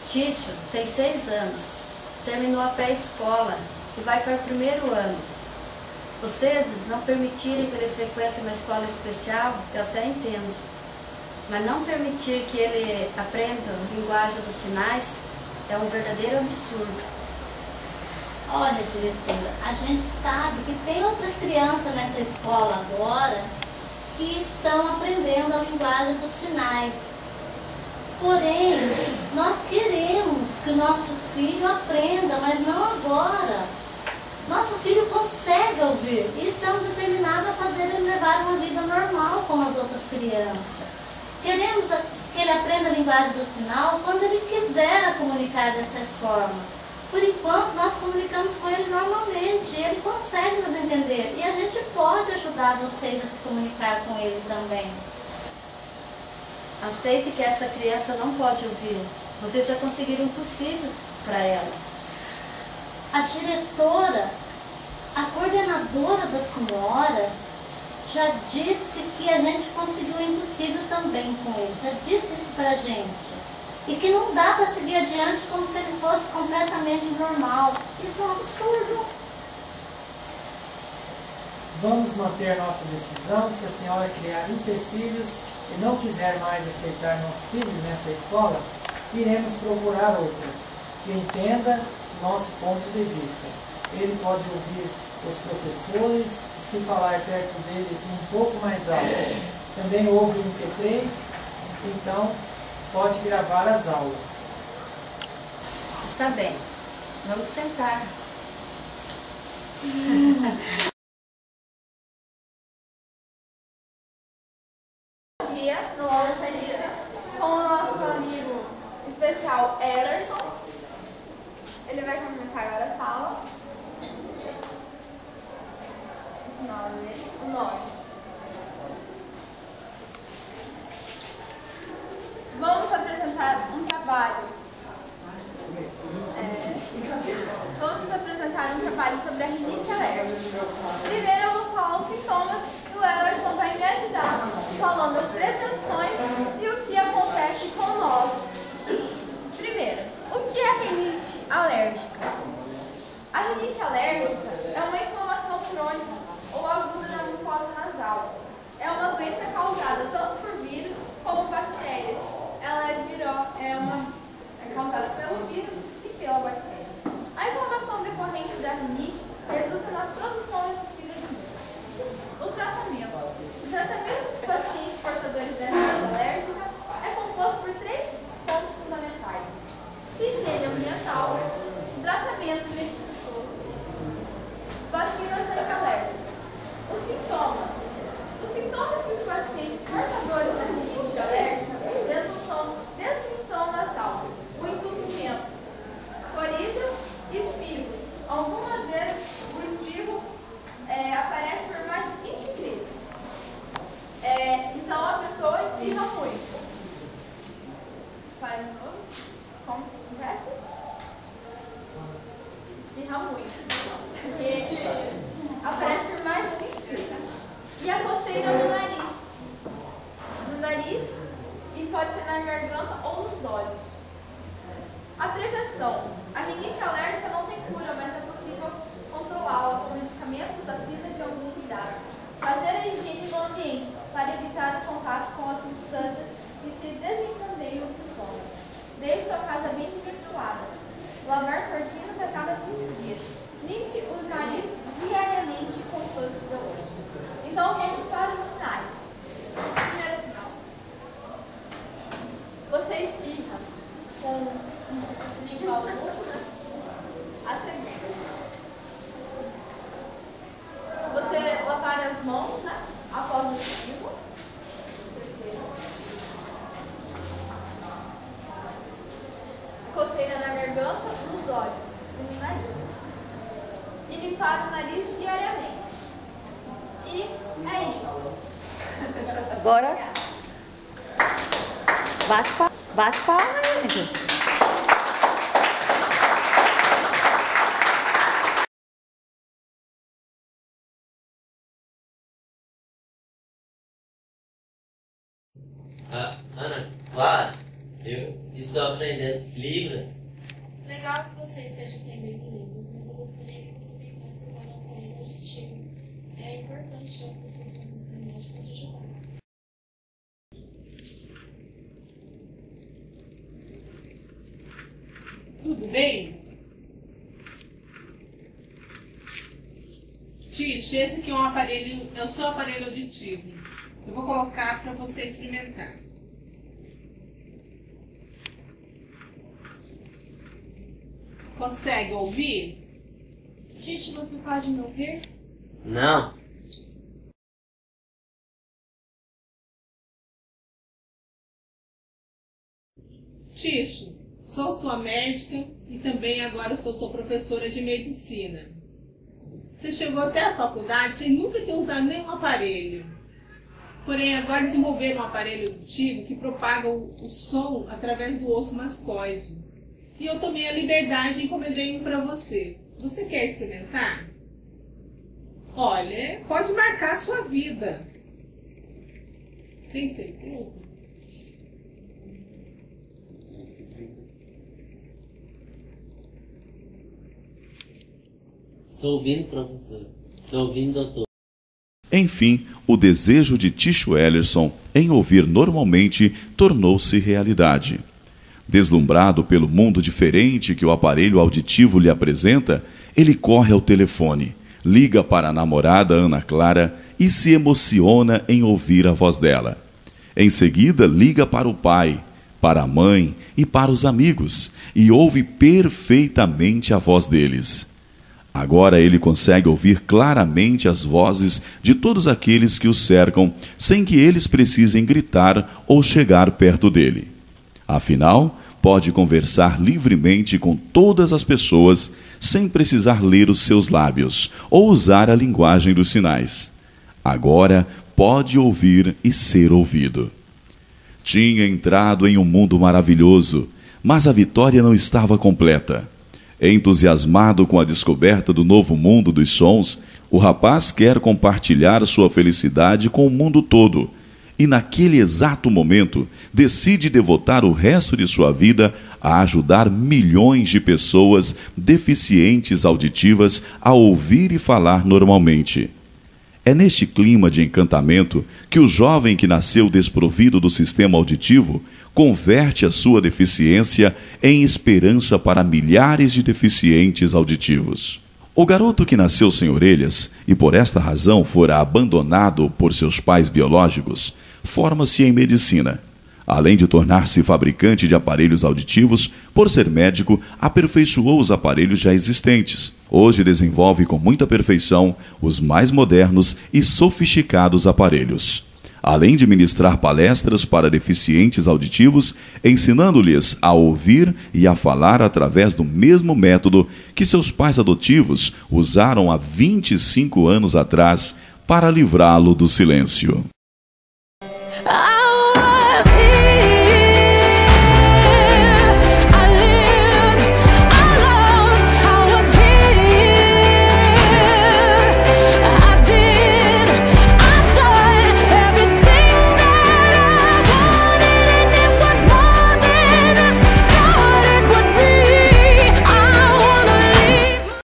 Tício tem 6 anos, terminou a pré-escola e vai para o 1º ano. Vocês não permitirem que ele frequente uma escola especial, eu até entendo. Mas não permitir que ele aprenda a linguagem dos sinais é um verdadeiro absurdo. Olha, diretora, a gente sabe que tem outras crianças nessa escola agora que estão aprendendo a linguagem dos sinais. Porém, nós queremos que o nosso filho aprenda, mas não agora. Nosso filho consegue ouvir e estamos determinados a fazer ele levar uma vida normal como as outras crianças. Queremos que ele aprenda a linguagem do sinal quando ele quiser comunicar dessa forma. Por enquanto, nós comunicamos com ele normalmente, e ele consegue nos entender. E a gente pode ajudar vocês a se comunicar com ele também. Aceite que essa criança não pode ouvir. Vocês já conseguiram o possível para ela. A diretora, a coordenadora da senhora, já disse que a gente conseguiu o impossível também com ele. Já disse isso pra gente. E que não dá para seguir adiante como se ele fosse completamente normal. Isso é um absurdo. Vamos manter nossa decisão. Se a senhora criar empecilhos e não quiser mais aceitar nosso filho nessa escola, iremos procurar outra que entenda nosso ponto de vista. Ele pode ouvir os professores e, se falar perto dele um pouco mais alto, também ouve o MP3, então pode gravar as aulas. Está bem, vamos tentar. Dia, no Laura Sarira, com o nosso amigo especial Ellerson. Ele vai começar agora a sala. O 9. Vamos apresentar um trabalho. Sobre a rinite alérgica. Primeiro eu vou falar os sintomas e o Ellerson vai me ajudar falando as prevenções e o que acontece com nós. Primeiro, o que é a rinite alérgica? A rinite alérgica é uma inflamação crônica ou aguda da mucosa nasal. É uma doença causada tanto por vírus como bactérias. Ela é causada pelo vírus e pela bactéria. A inflamação decorrente da rinite resulta na produção excessiva de muco. O tratamento. O tratamento dos pacientes portadores da rinite alérgica é composto por 3 pontos fundamentais: higiene ambiental, tratamento medicamentoso, vacinas antialérgicas. Os sintomas. Os sintomas dos pacientes portadores da rinite alérgica são destruição nasal, o entupimento, coriza e espirros. Algumas vezes o espirro aparece por mais de 20 vezes. Então a pessoa espirra muito. Faz de novo. Como acontece? Espirra muito. Aparece por mais de 20 vezes. E a coceira no nariz. No nariz, e pode ser na garganta ou nos olhos. A prevenção. A rinite alérgica não tem cura, mas é possível controlá-la com medicamentos, vacinas e alguns cuidados. Fazer a higiene do ambiente para evitar o contato com as substâncias que se desencadeiam os sintomas. Deixe sua casa bem ventilada. Lavar cortinas a cada 5 dias. Limpe os narizes diariamente com flores de deodorante. Então vamos para os sinais. Primeiro sinal. Você espirra com limpa o muco. A segunda. Você lavar as mãos, né? Após o espirro. Terceiro. Coceira na garganta, nos olhos e no nariz. E limpar o nariz diariamente. E é isso. Agora, bate palma aí, gente. Ana, Clara, Eu estou aprendendo Libras. Legal que você esteja aprendendo Libras, mas eu gostaria que você tentasse usar o aparelho auditivo. É importante, já que você está no ensino médio, pode ajudar. Tudo bem? Tite, esse aqui é o seu aparelho auditivo. Eu vou colocar para você experimentar. Consegue ouvir? Tite, você pode me ouvir? Não. Tite, sou sua médica e também agora sou sua professora de medicina. Você chegou até a faculdade sem nunca ter usado nenhum aparelho. Porém, agora desenvolveram um aparelho auditivo que propaga o som através do osso mascoide. E eu tomei a liberdade e encomendei um para você. Você quer experimentar? Olha, pode marcar a sua vida. Tem certeza? Estou ouvindo, professor. Estou ouvindo, doutor. Enfim, o desejo de Ticho Ellerson em ouvir normalmente tornou-se realidade. Deslumbrado pelo mundo diferente que o aparelho auditivo lhe apresenta, ele corre ao telefone, liga para a namorada Ana Clara e se emociona em ouvir a voz dela. Em seguida, liga para o pai, para a mãe e para os amigos e ouve perfeitamente a voz deles. Agora ele consegue ouvir claramente as vozes de todos aqueles que o cercam, sem que eles precisem gritar ou chegar perto dele. Afinal, pode conversar livremente com todas as pessoas, sem precisar ler os seus lábios ou usar a linguagem dos sinais. Agora pode ouvir e ser ouvido. Tinha entrado em um mundo maravilhoso, mas a vitória não estava completa. Entusiasmado com a descoberta do novo mundo dos sons, o rapaz quer compartilhar sua felicidade com o mundo todo e, naquele exato momento, decide devotar o resto de sua vida a ajudar milhões de pessoas deficientes auditivas a ouvir e falar normalmente. É neste clima de encantamento que o jovem que nasceu desprovido do sistema auditivo converte a sua deficiência em esperança para milhares de deficientes auditivos. O garoto que nasceu sem orelhas e por esta razão fora abandonado por seus pais biológicos, forma-se em medicina. Além de tornar-se fabricante de aparelhos auditivos, por ser médico, aperfeiçoou os aparelhos já existentes. Hoje desenvolve com muita perfeição os mais modernos e sofisticados aparelhos. Além de ministrar palestras para deficientes auditivos, ensinando-lhes a ouvir e a falar através do mesmo método que seus pais adotivos usaram há 25 anos atrás para livrá-lo do silêncio.